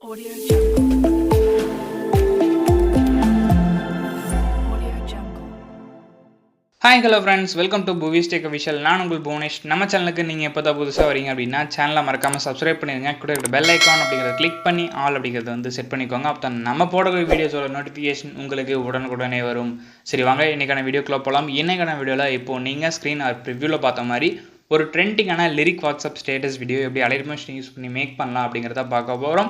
Audio Jungle. Audio Jungle. Hi hello friends, welcome to movies take Vishal. நான் உங்கள் புவனேஷ். நம்ம சேனலுக்கு நீங்கள் எப்போ தான் புதுசாக வரீங்க அப்படின்னா சேனலை மறக்காமல் சப்ஸ்கிரைப் பண்ணிடுங்க. கூட இருக்கிற பெல் ஐக்கான் அப்படிங்கிறத கிளிக் பண்ணி ஆல் அப்படிங்கிறத வந்து செட் பண்ணிக்கோங்க. அப்போ நம்ம போடக்கூடிய வீடியோஸோட நோட்டிஃபிகேஷன் உங்களுக்கு உடனுக்குடனே வரும். சரி வாங்க இன்றைக்கான வீடியோக்குள்ளே போகலாம். இன்றைக்கான வீடியோவில் இப்போது நீங்கள் ஸ்க்ரீன் ஆர் ப்ரிவ்யூவில் பார்த்த மாதிரி ஒரு ட்ரெண்டிங்கான லிரிக் வாட்ஸ்அப் ஸ்டேட்டஸ் வீடியோ எப்படி அலைட்மோஷன் யூஸ் பண்ணி மேக் பண்ணலாம் அப்படிங்கிறத பார்க்க போகிறோம்.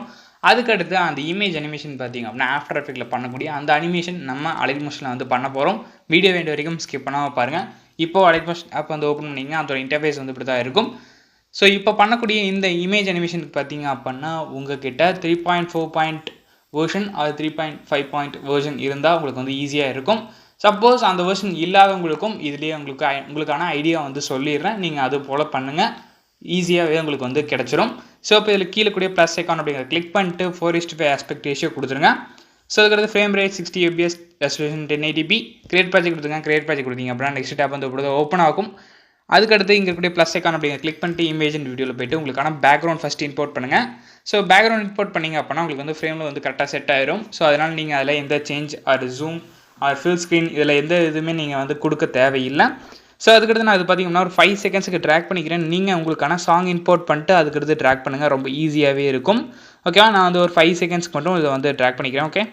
அதுக்கடுத்து அந்த இமேஜ் அனிமேஷன் பார்த்திங்க அப்படின்னா ஆஃப்டர் எஃபெக்ட்டில் பண்ணக்கூடிய அந்த அனிமேஷன் நம்ம அலைட்மோஷனில் வந்து பண்ண போகிறோம். வீடியோ வேண்டிய வரைக்கும் ஸ்கிப் பண்ணாமல் பாருங்கள். இப்போது அலைட்மோஷன் ஆப் வந்து ஓப்பன் பண்ணிங்கன்னா அதோட இன்டர்ஃபேஸ் வந்து இப்படி தான் இருக்கும். ஸோ இப்போ பண்ணக்கூடிய இந்த இமேஜ் அனிமேஷனுக்கு பார்த்திங்க அப்படின்னா உங்ககிட்ட 3.4 வேர்ஷன் அது 3.5 வேர்ஷன் இருந்தால் உங்களுக்கு வந்து ஈஸியாக இருக்கும். சப்போஸ் அந்த வேர்ஷன் இல்லாதவங்களுக்கும் இதுலேயே உங்களுக்கான ஐடியா வந்து சொல்லிடுறேன். நீங்கள் அது போல் பண்ணுங்கள், ஈஸியாகவே உங்களுக்கு வந்து கிடச்சிரும். ஸோ இப்போ இதில் கீழே கூடிய ப்ளஸ் ஐக்கான் அப்படிங்கிறத கிளிக் பண்ணிட்டு 4:5 ஆஸ்பெக்ட் ரேஷியோ கொடுத்துருங்க. ஸோ அதுக்கடுத்து frame rate 60 fps, resolution 1080p, create project கொடுத்துங்க. கிரியேட் ப்ராஜெக்ட் கொடுத்தீங்க அப்படின்னா நெக்ஸ்ட் டேப் வந்து இப்படி ஓப்பன் ஆகும். அதுக்கடுத்து இங்கே இருக்கக்கூடிய ப்ளஸ் ஐக்கான் அப்படிங்கிற கிளிக் பண்ணிட்டு இமேஜ் அண்ட் வீடியோவில் போய்ட்டு உங்களுக்கான பேக்ரவுண்ட் ஃபஸ்ட் இம்போர்ட் பண்ணுங்கள். ஸோ பேக்ரவுண்ட் இம்போர்ட் பண்ணிங்க அப்படின்னா உங்களுக்கு வந்து ஃப்ரேமில் வந்து கரெக்டாக செட் ஆயிரும். ஸோ அதனால் நீங்கள் அதில் எந்த change or zoom or fill screen இதில் எந்த இதுவுமே நீங்கள் வந்து கொடுக்க தேவையில்லை. ஸோ அதுக்கடுத்து நான் அது பார்த்தீங்கன்னா ஒரு 5 செகண்ட்ஸுக்கு ட்ராக் பண்ணிக்கிறேன். நீங்கள் உங்களுக்கான சாங் இம்போர்ட் பண்ணிட்டு அதுக்கடுத்து ட்ராக் பண்ணுங்கள், ரொம்ப ஈஸியாகவே இருக்கும். ஓகேவா, நான் வந்து ஒரு 5 செகண்ட்ஸ்க்கு மட்டும் இதை வந்து ட்ராக் பண்ணிக்கிறேன். ஓகே,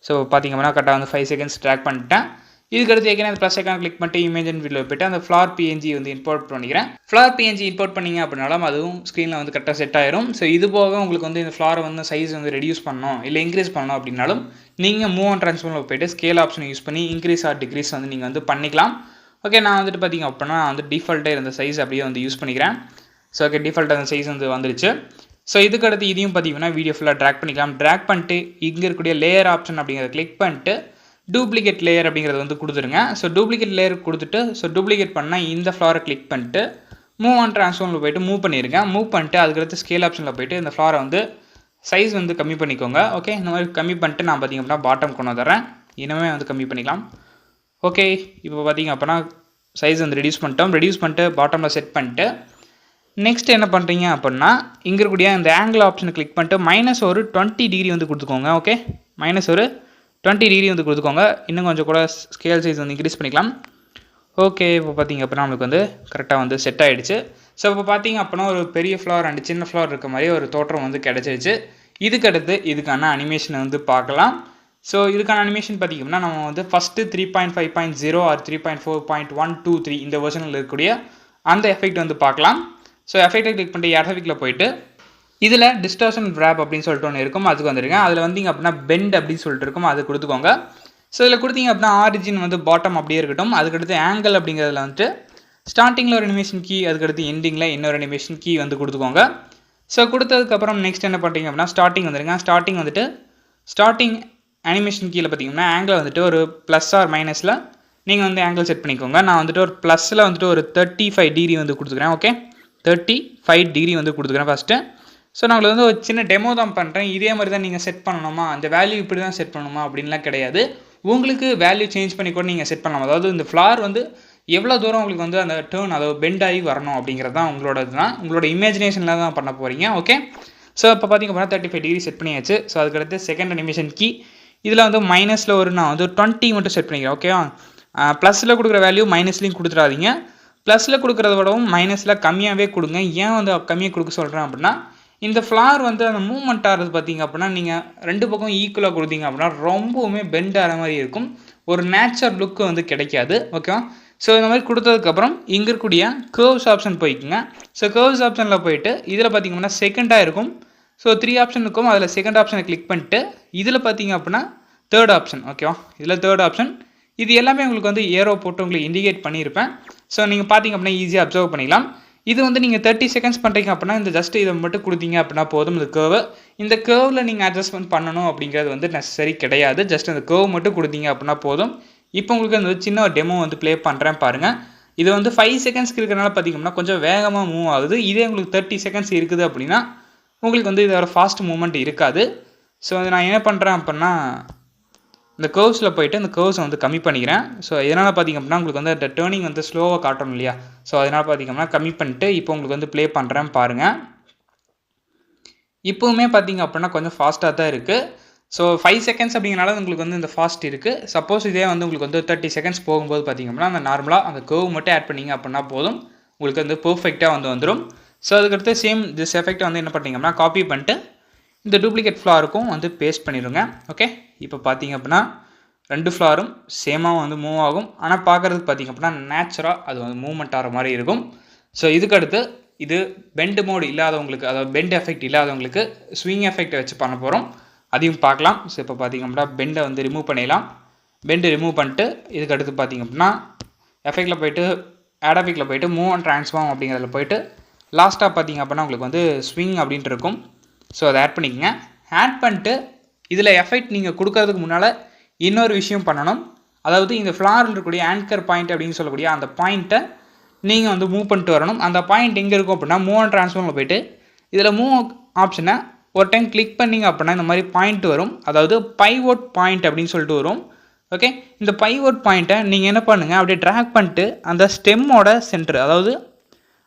ஸோ பார்த்தீங்கன்னா கரெக்டாக வந்து 5 செகண்ட்ஸ் ட்ராக் பண்ணிட்டேன். இதுக்கடுத்து ஏற்கனவே அந்த ப்ளஸ் ஐக்கான் கிளிக் பண்ணிட்டு இமேஜ் அண்ட் வீடியோவில் போய்ட்டு அந்த ஃப்ளார் பிஎன்ஜி வந்து இம்போர்ட் பண்ணிக்கிறேன். ஃப்ளார் பிஎன்ஜி இம்போர்ட் பண்ணிங்க அப்படின்னாலும் அதுவும் ஸ்க்ரீனில் வந்து கரெக்டாக செட் ஆயிரும். ஸோ இது போக உங்களுக்கு வந்து இந்த ஃப்ளாரை வந்து சைஸ் வந்து ரெடியூஸ் பண்ணணும் இல்லை இன்க்ரீஸ் பண்ணணும் அப்படின்னாலும் நீங்கள் மூவ் அண்ட் ட்ரான்ஸ்ஃபார்மில் போய்ட்டு ஸ்கேல் ஆப்ஷனை யூஸ் பண்ணி இன்க்ரீஸ் ஆர் டிக்ரீஸ் வந்து நீங்கள் வந்து பண்ணிக்கலாம். ஓகே, நான் வந்துட்டு பார்த்திங்க அப்படின்னா வந்து டிஃபால்ட்டாக இருந்த சைஸ் அப்படியே வந்து யூஸ் பண்ணிக்கிறேன். ஸோ ஓகே, டிஃபால்ட்டாக அந்த சைஸ் வந்து வந்துருச்சு. ஸோ இதுக்கடுத்து இதையும் பார்த்தீங்கன்னா வீடியோ ஃபுல்லாக ட்ராக் பண்ணிக்கலாம். ட்ராக் பண்ணிட்டு இங்கே இருக்கக்கூடிய லேயர் ஆப்ஷன் அப்படிங்கிறத கிளிக் பண்ணிட்டு டூப்ளிகேட் லேயர் அப்படிங்கிறது வந்து கொடுத்துருங்க. ஸோ டூப்ளிகேட் லேயர் கொடுத்துட்டு டூப்ளிகேட் பண்ணால் இந்த ஃப்ளாரை கிளிக் பண்ணிட்டு மூவ் அண்ட் ட்ரான்ஸ்ஃபார்மில் போய்ட்டு மூவ் பண்ணியிருக்கேன். மூவ் பண்ணிட்டு அதுக்கடுத்து ஸ்கேல் ஆப்ஷனில் போய்ட்டு இந்த ஃப்ளாரை வந்து சைஸ் வந்து கம்மி பண்ணிக்கோங்க. ஓகே, இந்த மாதிரி கம்மி பண்ணிட்டு நான் பார்த்திங்க அப்படின்னா பாட்டம் கொண்டு வந்துடுறேன். இனிமேல் வந்து கம்மி பண்ணிக்கலாம். ஓகே, இப்போ பார்த்திங்க அப்படின்னா சைஸ் வந்து ரெடியூஸ் பண்ணிட்டு பாட்டமில் செட் பண்ணிட்டு நெக்ஸ்ட் என்ன பண்ணுறீங்க அப்படின்னா இங்கே இருக்கக்கூடிய இந்த ஆங்கிள் ஆப்ஷனை கிளிக் பண்ணிட்டு மைனஸ் ஒரு 20 டிகிரி வந்து கொடுத்துக்கோங்க. ஓகே, மைனஸ் ஒரு 20 டிகிரி வந்து கொடுத்துக்கோங்க. இன்னும் கொஞ்சம் கூட ஸ்கேல் சைஸ் வந்து இன்க்ரீஸ் பண்ணிக்கலாம். ஓகே, இப்போ பார்த்திங்க அப்படின்னா நம்மளுக்கு வந்து கரெக்டாக வந்து செட் ஆகிடுச்சு. ஸோ இப்போ பார்த்திங்க அப்படின்னா ஒரு பெரிய ஃப்ளவர் அண்ட் சின்ன ஃப்ளவர் இருக்க மாதிரி ஒரு தோற்றம் வந்து கிடச்சிருச்சு. இதுக்கடுத்து இதுக்கான அனிமேஷனை வந்து பார்க்கலாம். ஸோ இதுக்கான அனிமேஷன் பார்த்திங்கன்னா நம்ம வந்து ஃபஸ்ட்டு 3.5.0 ஆர் 3.4.123 இந்த வெர்ஷனில் இருக்கக்கூடிய அந்த எஃபெக்ட் வந்து பார்க்கலாம். ஸோ எஃபெக்டை கிளிக் பண்ணிட்டு எஃபெக்ட்டில் போயிட்டு இதில் டிஸ்டார்ஷன் ரேப் அப்படின்னு சொல்லிட்டு ஒன்று இருக்கும், அதுக்கு வந்துருங்க. அதில் வந்தீங்க அப்படின்னா பெண்ட் அப்படின்னு சொல்லிட்டு இருக்கும், அது கொடுத்துக்கோங்க. ஸோ இதில் கொடுத்தீங்க அப்படின்னா ஆரிஜின் வந்து பாட்டம் அப்படியே இருக்கட்டும். அதுக்கடுத்து ஆங்கிள் அப்படிங்கிறதுல வந்துட்டு ஸ்டார்டிங்கில் ஒரு அனிமேஷன் கீ, அதுக்கடுத்து எண்டிங்கில் இன்னொரு அனிமேஷன் கீ வந்து கொடுத்துக்கோங்க. ஸோ கொடுத்ததுக்கப்புறம் நெக்ஸ்ட் என்ன பண்ணுறீங்க அப்படின்னா ஸ்டார்டிங் வந்துடுங்க. ஸ்டார்டிங் அனிமேஷன் கீழே பார்த்தீங்கன்னா ஆங்கிள் வந்துட்டு ஒரு ப்ளஸ் ஆர் மைனஸில் நீங்கள் வந்து ஆங்கிள் செட் பண்ணிக்கோங்க. நான் வந்துட்டு ஒரு ப்ளஸில் வந்துட்டு ஒரு 35 டிகிரி வந்து கொடுத்துக்கிறேன். ஓகே, 35 டிகிரி வந்து கொடுத்துக்கிறேன் ஃபஸ்ட்டு. ஸோ நான் உங்களுக்கு வந்து ஒரு சின்ன டெமோ தான் பண்ணுறேன். இதே மாதிரி தான் நீங்கள் செட் பண்ணணுமா, அந்த வேல்யூ இப்படி தான் செட் பண்ணணுமா அப்படின்லாம் கிடையாது. உங்களுக்கு வேல்யூ சேஞ்ச் பண்ணி கூட நீங்கள் செட் பண்ணலாம். அதாவது இந்த ஃப்ளார் வந்து எவ்வளோ தூரம் உங்களுக்கு வந்து அந்த டேர்ன் அதாவது பெண்ட் ஆகி வரணும் அப்படிங்கிறது தான் உங்களோட இமேஜினேஷனில் தான் பண்ண போகிறீங்க. ஓகே, ஸோ இப்போ பார்த்திங்க அப்படின்னா 35 டிகிரி செட் பண்ணியாச்சு. ஸோ அதுக்கடுத்து செகண்ட் அனிமேஷன் கீ இதில் வந்து மைனஸில் ஒரு நான் வந்து 20 மட்டும் செட் பண்ணிக்கிறேன். ஓகேவா, ப்ளஸில் கொடுக்குற வேல்யூ மைனஸ்லையும் கொடுத்துடாதீங்க. ப்ளஸில் கொடுக்குறத விடவும் மைனஸில் கம்மியாகவே கொடுங்க. ஏன் வந்து கம்மியாக கொடுக்க சொல்கிறேன் அப்படின்னா இந்த ஃப்ளார் வந்து அந்த மூவ்மெண்ட் ஆகிறது பார்த்திங்க அப்படின்னா நீங்கள் ரெண்டு பக்கம் ஈக்குவலாக கொடுத்தீங்க அப்படின்னா ரொம்பவுமே பெண்ட் ஆகிற மாதிரி இருக்கும், ஒரு நேச்சுரல் லுக்கு வந்து கிடைக்காது. ஓகேவா, ஸோ இந்த மாதிரி கொடுத்ததுக்கப்புறம் இங்கே இருக்கக்கூடிய கர்வ்ஸ் ஆப்ஷன் போய்க்குங்க. ஸோ கர்வ்ஸ் ஆப்ஷனில் போயிட்டு இதில் பார்த்திங்கன்னா செகண்டாக இருக்கும். ஸோ 3 ஆப்ஷன் இருக்கும், அதில் செகண்ட் ஆப்ஷனை கிளிக் பண்ணிட்டு இதில் பார்த்திங்க அப்படின்னா தேர்ட் ஆப்ஷன். ஓகேவா, இதில் தேர்ட் ஆப்ஷன் இது எல்லாமே உங்களுக்கு வந்து ஏரோ போட்டு உங்களுக்கு இண்டிகேட் பண்ணியிருப்பேன். ஸோ நீங்கள் பார்த்திங்க அப்படின்னா ஈஸியாக அப்சர்வ் பண்ணிக்கலாம். இது வந்து நீங்கள் 30 செகண்ட்ஸ் பண்ணுறீங்க அப்படின்னா இந்த ஜஸ்ட் இதை மட்டும் கொடுத்தீங்க அப்படின்னா போதும். இந்த கேர்வில் நீங்கள் அட்ஜஸ்ட்மெண்ட் பண்ணணும் அப்படிங்கிறது வந்து நெசசரி கிடையாது. ஜஸ்ட் அந்த கேர்வ் மட்டும் கொடுத்தீங்க அப்படின்னா போதும். இப்போ உங்களுக்கு அந்த சின்ன ஒரு டெமோ வந்து ப்ளே பண்ணுறேன் பாருங்கள். இது வந்து 5 செகண்ட்ஸ்க்கு இருக்கிறனால பார்த்திங்கன்னா கொஞ்சம் வேகமாக மூவ் ஆகுது. இதே உங்களுக்கு 30 செகண்ட்ஸ் இருக்குது அப்படின்னா உங்களுக்கு வந்து இதோட ஃபாஸ்ட் மூவ்மெண்ட் இருக்காது. ஸோ நான் என்ன பண்ணுறேன் அப்படின்னா இந்த கர்வ்ஸில் போய்ட்டு இந்த கர்வ்ஸை வந்து கம்மி பண்ணிக்கிறேன். ஸோ இதனால் பார்த்திங்க அப்படின்னா உங்களுக்கு வந்து அந்த டேர்னிங் வந்து ஸ்லோவாக காட்டணும் இல்லையா. ஸோ அதனால் பார்த்திங்கன்னா கம்மி பண்ணிட்டு இப்போ உங்களுக்கு வந்து ப்ளே பண்ணுறேன் பாருங்கள். இப்போவுமே பார்த்தீங்க அப்படின்னா கொஞ்சம் ஃபாஸ்ட்டாக தான் இருக்குது. ஸோ 5 செகண்ட்ஸ் அப்படிங்கிறனால உங்களுக்கு வந்து இந்த ஃபாஸ்ட் இருக்குது. சப்போஸ் இதே வந்து உங்களுக்கு வந்து 30 செகண்ட்ஸ் போகும்போது பார்த்தீங்க அப்படின்னா அந்த நார்மலாக அந்த கர்வ் மட்டும் ஆட் பண்ணிங்க அப்படின்னா போதும், உங்களுக்கு வந்து பெர்ஃபெக்டாக வந்துடும். ஸோ அதுக்கடுத்து சேம் திஸ் எஃபெக்ட் வந்து என்ன பண்ணிங்க அப்படின்னா காப்பி பண்ணிட்டு இந்த டூப்ளிகேட் ஃப்ளாருக்கும் வந்து பேஸ்ட் பண்ணிடுங்க. ஓகே, இப்போ பார்த்தீங்க அப்படின்னா 2 ஃப்ளாரும் சேமாக வந்து மூவ் ஆகும். ஆனால் பார்க்குறதுக்கு பார்த்தீங்க அப்படின்னா நேச்சுராக அது வந்து மூவ்மெண்ட் ஆகிற மாதிரி இருக்கும். ஸோ இதுக்கடுத்து இது பெண்ட் மோடு இல்லாதவங்களுக்கு, அதாவது பெண்ட் எஃபெக்ட் இல்லாதவங்களுக்கு ஸ்விங் எஃபெக்டை வச்சு பண்ண போகிறோம், அதையும் பார்க்கலாம். ஸோ இப்போ பார்த்திங்க அப்படின்னா பெண்டை வந்து ரிமூவ் பண்ணிடலாம். பெண்டு ரிமூவ் பண்ணிட்டு இதுக்கடுத்து பார்த்திங்க அப்படின்னா எஃபெக்டில் போய்ட்டு ஆட் எஃபெக்டில் போய்ட்டு மூவ் அண்ட் ட்ரான்ஸ்ஃபார்ம் அப்படிங்கிறதுல போய்ட்டு லாஸ்ட்டாக பார்த்திங்க அப்படின்னா உங்களுக்கு வந்து ஸ்விங் அப்படின்ட்டு இருக்கும். ஸோ அதை ஆட் பண்ணிக்கங்க. ஆட் பண்ணிட்டு இதில் எஃபெக்ட் நீங்கள் கொடுக்கறதுக்கு முன்னால் இன்னொரு விஷயம் பண்ணணும். அதாவது இந்த ஃப்ளாரில் இருக்கக்கூடிய ஆங்கர் பாயிண்ட் அப்படின்னு சொல்லக்கூடிய அந்த பாயிண்ட்டை நீங்கள் வந்து மூவ் பண்ணிட்டு வரணும். அந்த பாயிண்ட் எங்கே இருக்கும் அப்படின்னா மூவ் அண்ட் ட்ரான்ஸ்ஃபார்மில் போய்ட்டு இதில் மூவ் ஆப்ஷனை ஒரு டைம் கிளிக் பண்ணிங்க அப்படின்னா இந்த மாதிரி பாயிண்ட் வரும். அதாவது பைவோட் பாயிண்ட் அப்படின்னு சொல்லிட்டு வரும். ஓகே, இந்த பைவோட் பாயிண்ட்டை நீங்கள் என்ன பண்ணுங்கள், அப்படியே ட்ராக் பண்ணிட்டு அந்த ஸ்டெம்மோட சென்டர், அதாவது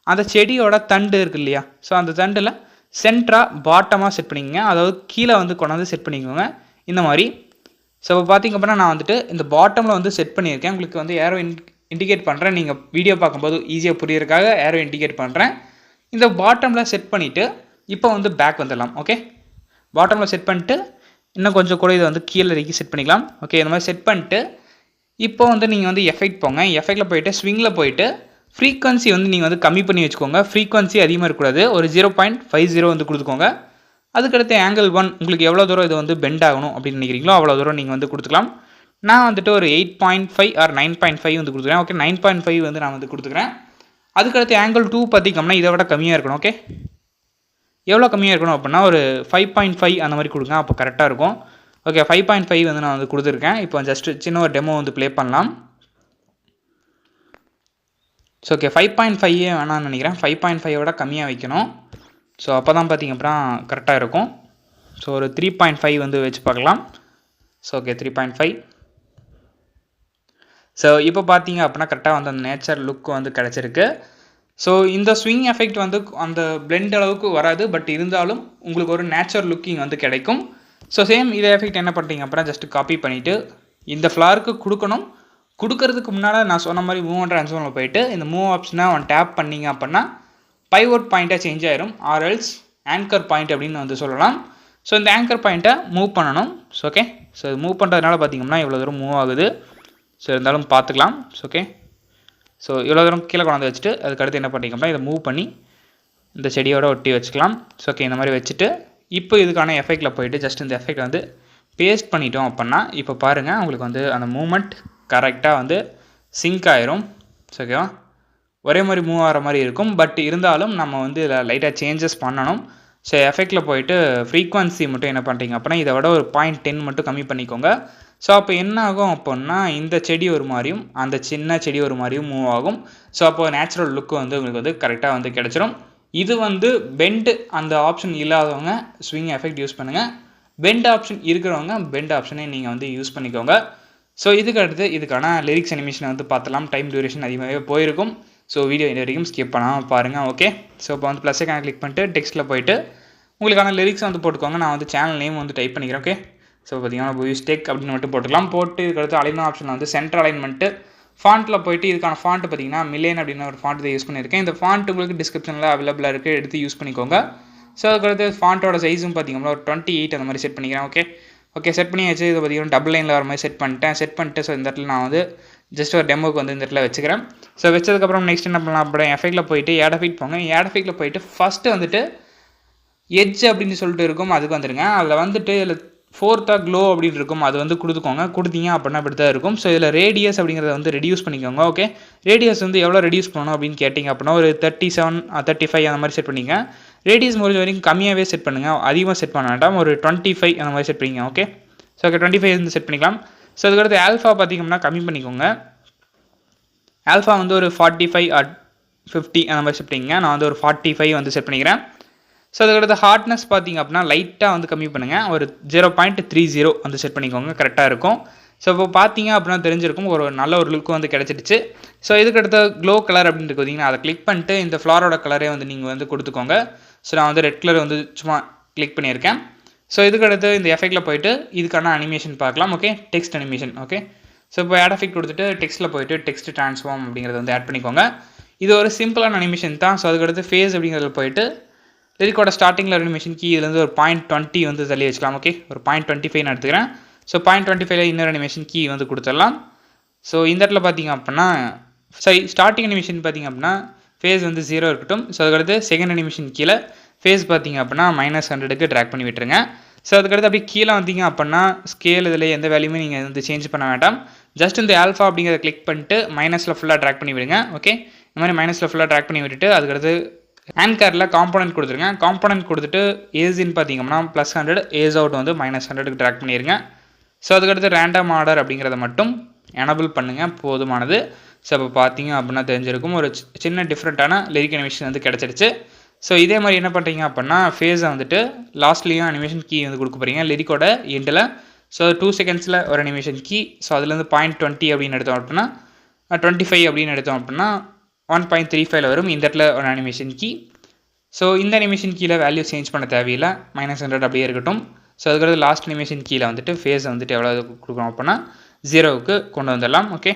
அந்த செடியோட தண்டு இருக்குது இல்லையா, ஸோ அந்த தண்டில் சென்டராக பாட்டமாக செட் பண்ணிக்கோங்க. அதாவது கீழே வந்து கொண்டாந்து செட் பண்ணிக்கோங்க இந்த மாதிரி. ஸோ இப்போ பார்த்திங்க அப்படின்னா நான் வந்துட்டு இந்த பாட்டமில் வந்து செட் பண்ணியிருக்கேன். உங்களுக்கு வந்து ஏரோ இண்டிகேட் பண்ணுறேன், நீங்கள் வீடியோ பார்க்கும்போது ஈஸியாக புரியறதுக்காக ஏரோ இண்டிகேட் பண்ணுறேன். இந்த பாட்டமில் செட் பண்ணிவிட்டு இப்போ வந்து பேக் வந்துடலாம். ஓகே, பாட்டமில் செட் பண்ணிட்டு இன்னும் கொஞ்சம் கூட இதை வந்து கீழே இறக்கி செட் பண்ணிக்கலாம். ஓகே, இந்த மாதிரி செட் பண்ணிட்டு இப்போ வந்து நீங்கள் வந்து எஃபெக்ட் போங்க. எஃபெக்டில் போய்ட்டு ஸ்விங்கில் போய்ட்டு ஃப்ரீக்வன்சி வந்து நீங்கள் வந்து கம்மி பண்ணி வச்சுக்கோங்க. ஃப்ரீக்வன்சி அதிகமாக இருக்கக்கூடாது, ஒரு 0.50 வந்து கொடுத்துக்கோங்க. அதுக்கடுத்து ஆங்கிள் 1 உங்களுக்கு எவ்வளோ தூரம் இது வந்து பெண்ட் ஆகணும் அப்படின்னு நினைக்கிறீங்களோ அவ்வளோ தூரம் நீங்கள் வந்து கொடுத்துக்கலாம். நான் வந்துட்டு ஒரு 8.5 ஆர் 9.5 வந்து கொடுத்துக்கிறேன். ஓகே, 9.5 வந்து நான் வந்து கொடுத்துக்கிறேன். அதுக்கடுத்து ஆங்கிள் 2 பார்த்திங்கன்னா இதை விட கம்மியாக இருக்கணும். ஓகே, எவ்வளோ கம்மியாக இருக்கணும் அப்படின்னா ஒரு 5.5 அந்த மாதிரி கொடுங்க, அப்போ கரெக்டாக இருக்கும். ஓகே, 5.5 வந்து நான் வந்து கொடுத்துருக்கேன். இப்போ ஜஸ்ட்டு சின்ன ஒரு டெமோ வந்து ப்ளே பண்ணலாம். ஸோ ஓகே, 5.5 வேணாம்னு நினைக்கிறேன். 5.5 விட கம்மியாக வைக்கணும். ஸோ அப்போ தான் பார்த்திங்க அப்படின்னா கரெக்டாக இருக்கும். ஸோ ஒரு 3.5 வந்து வச்சு பார்க்கலாம். So okay, 3.5. ஸோ இப்போ பார்த்தீங்க அப்படின்னா கரெக்டாக வந்து அந்த நேச்சர் லுக் வந்து கிடச்சிருக்கு. ஸோ இந்த ஸ்விங் எஃபெக்ட் வந்து அந்த பிளெண்ட் அளவுக்கு வராது, பட் இருந்தாலும் உங்களுக்கு ஒரு நேச்சுரல் லுக்கிங் வந்து கிடைக்கும். ஸோ சேம் இதே எஃபெக்ட் என்ன பண்ணுறீங்க அப்படின்னா ஜஸ்ட்டு காப்பி பண்ணிவிட்டு இந்த ஃப்ளாருக்கு கொடுக்கணும். கொடுக்கறதுக்கு முன்னால் நான் சொன்ன மாதிரி மூவ் அண்ட் ட்ரான்ஸ்ஃபார்மில் போய்ட்டு இந்த மூவ் ஆப்ஷனை டேப் பண்ணிங்க அப்படின்னா பைவோட் பாயிண்ட்டாக சேஞ்ச் ஆயிரும், ஆர்எல்ஸ் ஆங்கர் பாயிண்ட் அப்படின்னு வந்து சொல்லலாம். ஸோ இந்த ஆங்கர் பாயிண்ட்டை மூவ் பண்ணணும். ஸோ ஓகே, ஸோ மூவ் பண்ணுறதுனால பார்த்திங்கன்னா இவ்வளோ தூரம் மூவ் ஆகுது. ஸோ இருந்தாலும் பார்த்துக்கலாம். ஸோ ஓகே, ஸோ இவ்வளோ தூரம் கீழே கொண்டாந்து வச்சுட்டு அதுக்கடுத்து என்ன பண்ணிக்கோம்னா இதை மூவ் பண்ணி இந்த செடியோட ஒட்டி வச்சுக்கலாம். ஸோ ஓகே, இந்த மாதிரி வச்சுட்டு இப்போ இதுக்கான எஃபெக்டில் போய்ட்டு ஜஸ்ட் இந்த எஃபெக்ட் வந்து பேஸ்ட் பண்ணிட்டோம் அப்படின்னா இப்போ பாருங்கள் உங்களுக்கு வந்து அந்த மூவ்மெண்ட் கரெக்டாக வந்து சிங்க் ஆயிரும். ஸோ ஓகேவா, ஒரே மாதிரி மூவ் ஆகிற மாதிரி இருக்கும், பட் இருந்தாலும் நம்ம வந்து இதில் லைட்டாக சேஞ்சஸ் பண்ணணும். ஸோ எஃபெக்டில் போய்ட்டு ஃப்ரீக்வன்சி மட்டும் என்ன பண்ணுறீங்க அப்படின்னா இதை விட ஒரு 0.10 மட்டும் கம்மி பண்ணிக்கோங்க. ஸோ அப்போ என்ன ஆகும் அப்படின்னா இந்த செடி ஒரு மாதிரியும் அந்த சின்ன செடி ஒரு மாதிரியும் மூவ் ஆகும். ஸோ அப்போ நேச்சுரல் லுக்கு வந்து உங்களுக்கு வந்து கரெக்டாக வந்து கிடச்சிரும். இது வந்து பெண்டு அந்த ஆப்ஷன் இல்லாதவங்க ஸ்விங் எஃபெக்ட் யூஸ் பண்ணுங்கள். பெண்ட் ஆப்ஷன் இருக்கிறவங்க பெண்ட் ஆப்ஷனை நீங்கள் வந்து யூஸ் பண்ணிக்கோங்க. ஸோ இதுக்கு அடுத்து இதுக்கான லிரிக்ஸ் அனிமேஷனை வந்து பார்த்தலாம். டைம் டியூரேஷன் அதிகமாகவே போயிருக்கும். ஸோ வீடியோ இந்த வரைக்கும் ஸ்கிப் பண்ணாமல் பாருங்கள். ஓகே, ஸோ இப்போ வந்து ப்ளஸ் ஐக்கான கிளிக் பண்ணிட்டு டெக்ஸ்ட்டில் போய்ட்டு உங்களுக்கான லிரிக்ஸ் வந்து போட்டுக்கோங்க. நான் வந்து சேனல் நேம் வந்து டைப் பண்ணிக்கிறேன். ஓகே, ஸோ பார்த்தீங்கன்னா பூவிஸ் டெக் அப்படின்னு மட்டும் போட்டுக்கலாம். போட்டு இதுக்கடுத்து அலைன்மெண்ட் ஆப்ஷனில் வந்து சென்டர் அலைன்மெண்ட்டு ஃபாண்ட்டில் போய்ட்டு இதுக்கான ஃபாண்ட் பார்த்தீங்கன்னா மில்லியன் அப்படின்னு ஒரு ஃபாண்ட் யூஸ் பண்ணியிருக்கேன். இந்த ஃபாண்ட் உங்களுக்கு டிஸ்கிரிப்ஷனில் அவைலபிளாக இருக்குது, எடுத்து யூஸ் பண்ணிக்கோங்க. ஸோ அதுக்கடுத்து ஃபாண்ட்டோட சைஸும் பார்த்தீங்கன்னா ஒரு 28 அந்த மாதிரி செட் பண்ணிக்கிறேன். ஓகே செட் பண்ணி வச்சு இதை பார்த்தீங்கன்னா டபுள் லைனில் வர மாதிரி செட் பண்ணிட்டு ஸோ இந்த இடத்துல நான் வந்து ஜஸ்ட் ஒரு டெமோக்கு வந்து இந்த இடத்துல வச்சுக்கிறேன். ஸோ வச்சதுக்கப்புறம் நெக்ஸ்ட் என்ன பண்ணலாம் அப்படின்னா எஃபெக்டில் போய்ட்டு ஆட் எஃபெக்ட் போங்க. ஆட் எஃபெக்டில் போய்ட்டு ஃபஸ்ட்டு வந்துட்டு எட்ஜ் அப்படின்னு சொல்லிட்டு இருக்கும், அதுக்கு வந்துடுங்க. அதில் வந்துட்டு இதில் 4th க்ளோ அப்படின்னு இருக்கும், அது வந்து கொடுத்துக்கோங்க. கொடுத்தீங்க அப்படின்னா இப்படி தான் இருக்கும். ஸோ இதில் ரேடியஸ் அப்படிங்கிறத வந்து ரெடியூஸ் பண்ணிக்கோங்க. ஓகே, ரேடியஸ் வந்து எவ்வளோ ரெடியூஸ் பண்ணணும் அப்படின்னு கேட்டிங்க அப்படின்னா ஒரு 37 35 அந்த மாதிரி செட் பண்ணிங்க. ரேடியஸ் முடிஞ்ச வரைக்கும் கம்மியாகவே செட் பண்ணுங்கள், அதிகமாக செட் பண்ண வேண்டாம். ஒரு 25 அந்த மாதிரி செட் பண்ணிங்க. ஓகே, ஸோ ஓகே 25 வந்து செட் பண்ணிக்கலாம். ஸோ அதுக்கடுத்து ஆல்ஃபா பார்த்திங்கன்னா கம்மி பண்ணிக்கோங்க. ஆல்ஃபா வந்து ஒரு 45 or 50 அந்த மாதிரி செட் பண்ணிங்க. நான் வந்து ஒரு 45 வந்து செட் பண்ணிக்கிறேன். ஸோ அதுக்கடுத்து ஹார்ட்னஸ் பார்த்திங்க அப்படின்னா லைட்டாக வந்து கம்மி பண்ணுங்கள். ஒரு 0.30 வந்து செட் பண்ணிக்கோங்க, கரெக்டாக இருக்கும். ஸோ இப்போ பார்த்தீங்க அப்படின்னா தெரிஞ்சிருக்கும் ஒரு நல்ல ஒரு லுக்கு வந்து கிடச்சிடுச்சு. ஸோ இதுக்கடுத்த க்ளோ கலர் அப்படின்னு பார்த்தீங்கன்னா அதை கிளிக் பண்ணிட்டு இந்த ஃப்ளாரோட கலரே வந்து நீங்கள் வந்து கொடுத்துக்கோங்க. ஸோ நான் வந்து ரெட் கலர் வந்து சும்மா கிளிக் பண்ணியிருக்கேன். ஸோ இதுக்கு அடுத்து இந்த எஃபெக்டில் போயிட்டு இதுக்கான அனிமேஷன் பார்க்கலாம். Okay, text animation. Okay, so இப்போ ஆட் எஃபெக்ட் கொடுத்துட்டு டெக்ஸ்ட்டில் போயிட்டு டெக்ஸ்ட் ட்ரான்ஸ்ஃபார்ம் அப்படிங்கிறத வந்து ஆட் பண்ணிக்கோங்க. இது ஒரு சிம்பிளான அனிமேஷன் தான். ஸோ அதுக்கடுத்து ஃபேஸ் அப்படிங்கிறதுல போயிட்டு லிரிக்கோட ஸ்டார்டிங்கில் அனிமேஷன் கீ இதுலேருந்து ஒரு 0.20 வந்து தள்ளி வச்சுக்கலாம். ஓகே, ஒரு 0.25 நான் எடுத்துக்கிறேன். ஸோ 0.25 இன்னொரு அனிமேஷன் கீ வந்து கொடுத்துடலாம். ஸோ இந்த இடத்துல பார்த்தீங்க அப்படின்னா ஸ்டார்டிங் அனிமேஷன் பார்த்தீங்க அப்படின்னா ஃபேஸ் வந்து 0 இருக்கட்டும். ஸோ அதுக்கடுத்து செகண்ட் அனிமேஷன் கீழே ஃபேஸ் பார்த்தீங்க அப்படின்னா -100க்கு ட்ராக் பண்ணி விட்டுருங்க. ஸோ அதுக்கடுத்து அப்படியே கீழே வந்தீங்க அப்படின்னா ஸ்கேல் இதில் எந்த வேல்யூமே நீங்கள் வந்து சேஞ்ச் பண்ண வேண்டாம். ஜஸ்ட் இந்த ஆல்ஃபா அப்படிங்கிறத கிளிக் பண்ணிட்டு மைனஸில் ஃபுல்லாக ட்ராக் பண்ணி விடுங்க. ஓகே, இந்த மாதிரி மைனஸில் ஃபுல்லாக ட்ராக் பண்ணி விட்டுட்டு அதுக்கடுத்து ஆன்கரில் காம்போனன்ட் கொடுத்துருங்க. காம்போனன்ட் கொடுத்துட்டு ஏஜின்னு பார்த்தீங்கன்னா +100, ஏஜ் அவுட் வந்து -100க்கு ட்ராக் பண்ணிடுங்க. ஸோ அதுக்கடுத்து ரேண்டம் ஆர்டர் அப்படிங்கிறத மட்டும் எனபிள் பண்ணுங்கள், போதுமானது. ஸோ இப்போ பார்த்தீங்க அப்படின்னா தெரிஞ்சிருக்கும் ஒரு சின்ன டிஃப்ரெண்ட்டான லிரிக் அனிமேஷன் வந்து கிடச்சிருச்சு. ஸோ இதே மாதிரி என்ன பண்ணுறீங்க அப்படின்னா ஃபேஸை வந்துட்டு லாஸ்ட்லேயும் அனிமேஷன் கீ வந்து கொடுக்க போகிறீங்க லிரிக்கோட எண்டில். ஸோ 2 செகண்ட்ஸில் ஒரு அனிமேஷன் கீ. ஸோ அதுலேருந்து 0.20 அப்படின்னு எடுத்தோம் அப்படின்னா 25 அப்படின்னு எடுத்தோம் அப்படின்னா 1.35 வரும். இந்த இடத்துல ஒரு அனிமேஷன் கீ. ஸோ இந்த அனிமேஷன் கீழே வேல்யூ சேஞ்ச் பண்ண தேவையில்லை, -100 அப்படியே இருக்கட்டும். ஸோ அதுக்கடுத்து லாஸ்ட் அனிமேஷன் கீழே வந்துட்டு ஃபேஸை வந்துட்டு எவ்வளோ கொடுக்குறோம் அப்படின்னா 0க்கு கொண்டு வந்துடலாம். ஓகே,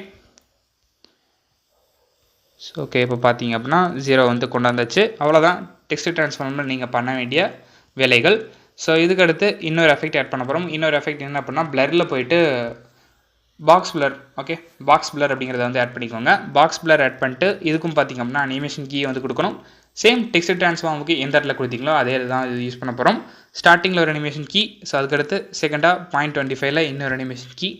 ஸோ ஓகே இப்போ பார்த்தீங்க அப்படின்னா 0 வந்து கொண்டு வந்தாச்சு. அவ்வளோதான் டெக்ஸ்ட் ட்ரான்ஸ்ஃபார்மில் நீங்கள் பண்ண வேண்டிய வேலைகள். ஸோ இதுக்கடுத்து இன்னொரு எஃபெக்ட் ஆட் பண்ண போகிறோம். இன்னொரு எஃபெக்ட் என்ன அப்படின்னா பிளரில் போயிட்டு box blur. Okay, box blur அப்படிங்கிறத வந்து ஆட் பண்ணிக்கோங்க. பாக்ஸ் பிளர் ஆட் பண்ணிட்டு இதுக்கும் பார்த்தீங்க அப்படின்னா அனிமேஷன் கீ வந்து கொடுக்கணும். சேம் டெக்ஸ்ட் ட்ரான்ஸ்ஃபார்முக்கு எந்த இடத்துல கொடுத்தீங்களோ அதே தான் இது யூஸ் பண்ண போகிறோம். ஸ்டார்டிங்கில் ஒரு அனிமேஷன் கீ. ஸோ அதுக்கடுத்து செகண்டாக 0.25 இன்னொரு animation key.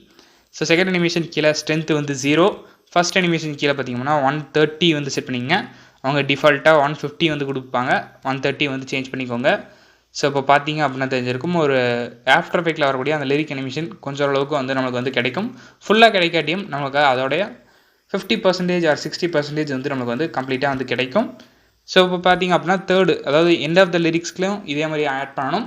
So second animation கீழே ஸ்ட்ரென்த் வந்து 0. ஃபஸ்ட் அனிமேஷன் கீழே பார்த்தீங்கன்னா 130 வந்து செட் பண்ணிங்க. அவங்க டிஃபால்ட்டாக 150 வந்து கொடுப்பாங்க. 130 வந்து சேஞ்ச் பண்ணிக்கோங்க. ஸோ இப்போ பார்த்தீங்க அப்படின்னா தெரிஞ்சிருக்கும் ஒரு ஆஃப்டர் எஃபெக்டில் வரக்கூடிய அந்த லிரிக் அனிமேஷன் கொஞ்சம் அளவுக்கு வந்து நம்மளுக்கு வந்து கிடைக்கும். ஃபுல்லாக கிடைக்காட்டியும் நமக்கு அதோடைய 50% ஆர் 60% வந்து நமக்கு வந்து கம்ப்ளீட்டாக வந்து கிடைக்கும். ஸோ இப்போ பார்த்தீங்க அப்படின்னா தேர்டு, அதாவது எண்ட் ஆஃப் த லிரிக்ஸ்லையும் இதே மாதிரி ஆட் பண்ணணும்.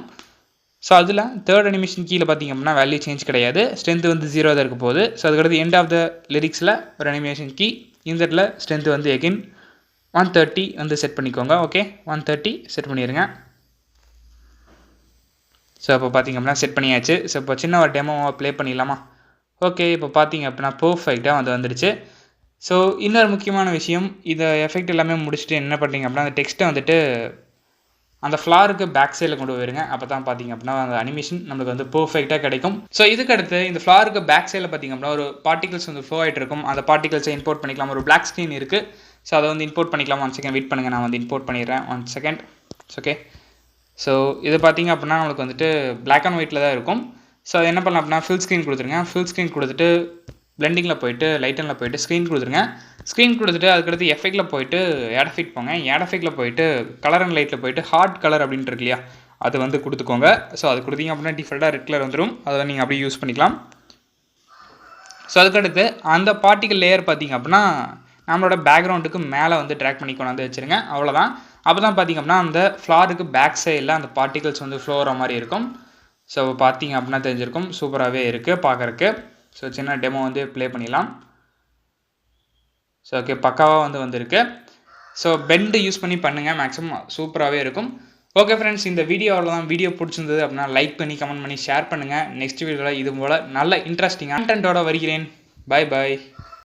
ஸோ அதில் தேர்ட் அனிமேஷன் கீழே பார்த்தீங்க அப்படின்னா வேல்யூ சேஞ்ச் கிடையாது, ஸ்ட்ரென்த் வந்து 0 தான் இருக்க போகுது. ஸோ அதுக்கடுத்து எண்ட் ஆஃப் த லிரிக்ஸில் ஒரு அனிமேஷன் கீ. இந்த இடத்துல ஸ்ட்ரென்த் வந்து எகைன் 130 வந்து செட் பண்ணிக்கோங்க. ஓகே, 130 செட் பண்ணிடுங்க. ஸோ இப்போ பார்த்தீங்க அப்படின்னா செட் பண்ணியாச்சு. ஸோ இப்போ சின்ன ஒரு டெமோவை ப்ளே பண்ணிடலாமா? ஓகே, இப்போ பார்த்தீங்க அப்படின்னா பர்ஃபெக்டாக வந்து வந்துடுச்சு. ஸோ இன்னொரு முக்கியமான விஷயம், இதை எஃபெக்ட் எல்லாமே முடிச்சுட்டு என்ன பண்ணுறீங்க அப்படின்னா அந்த டெக்ஸ்ட்டை வந்துட்டு அந்த ஃப்ளாருக்கு பேக் சைடில் கொண்டு போயிருங்க. அப்போ தான் பார்த்தீங்க அப்படின்னா அந்த அனிமேஷன் நம்மளுக்கு வந்து பர்ஃபெக்டாக கிடைக்கும். ஸோ இதுக்கடுத்து இந்த ஃப்ளாருக்கு பேக் சைடில் பார்த்தீங்க அப்படின்னா ஒரு பார்ட்டிகல்ஸ் வந்து ஃப்ளோ ஆகிட்டு இருக்கும். அந்த பார்ட்டிகல்ஸை இம்போர்ட் பண்ணிக்கலாம். ஒரு பிளாக் ஸ்க்ரீன் இருக்குது. ஸோ அதை வந்து இம்போர்ட் பண்ணிக்கலாம். 1 செகண்ட் வெயிட் பண்ணுங்கள், நான் வந்து இம்போர்ட் பண்ணிடுறேன். 1 செகண்ட். ஓகே, ஸோ இது பார்த்தீங்க அப்படின்னா நம்மளுக்கு வந்துட்டு பிளாக் அண்ட் ஒயிட்டில் தான் இருக்கும். ஸோ அது என்ன பண்ணலாம் அப்படின்னா ஃபில் ஸ்க்ரீன் கொடுத்துருங்க. ஃபில் ஸ்க்ரீன் கொடுத்துட்டு பிளெண்டிங்கில் போயிட்டு லைட்டனில் போயிட்டு ஸ்க்ரீன் கொடுத்துருங்க. ஸ்க்ரீன் கொடுத்துட்டு அதுக்கடுத்து எஃபெக்டில் போயிட்டு ஆட் எஃபெக்ட் போங்க. ஆட் எஃபெக்டில் போயிட்டு கலர் அண்ட் லைட்டில் போயிட்டு ஹார்ட் கலர் அப்படின்ட்டு இருக்கு இல்லையா, அது வந்து கொடுத்துக்கோங்க. ஸோ அது கொடுத்தீங்க அப்படின்னா டிஃபால்ட்டாக ரெட் கலர் வந்துடும். அதை நீங்கள் அப்படியே யூஸ் பண்ணிக்கலாம். ஸோ அதுக்கடுத்து அந்த பார்ட்டிகல் லேயர் பார்த்தீங்க அப்படின்னா நம்மளோட பேக்ரவுண்டுக்கு மேலே வந்து ட்ராக் பண்ணி கொண்டு வந்து வச்சுருங்க. அவ்வளோதான். அப்போ தான் பார்த்தீங்க அப்படின்னா அந்த ஃப்ளாருக்கு பேக் சைடில் அந்த பார்ட்டிகல்ஸ் வந்து ஃப்ளோ ஆகிற மாதிரி இருக்கும். ஸோ பார்த்தீங்க அப்படின்னா தெரிஞ்சிருக்கும், சூப்பராகவே இருக்குது பார்க்குறக்கு. ஸோ சின்ன டெமோ வந்து ப்ளே பண்ணிடலாம். ஸோ ஓகே, பக்காவாக வந்து வந்திருக்கு. ஸோ பெண்டு யூஸ் பண்ணி பண்ணுங்கள், மேக்ஸிமம் சூப்பராகவே இருக்கும். ஓகே ஃப்ரெண்ட்ஸ், இந்த வீடியோவில் தான். வீடியோ பிடிச்சிருந்தது அப்படின்னா லைக் பண்ணி கமெண்ட் பண்ணி ஷேர் பண்ணுங்கள். நெக்ஸ்ட் வீடியோவில் இது போல் நல்ல இன்ட்ரெஸ்டிங் கண்டென்ட்டோட வருகிறேன். Bye bye.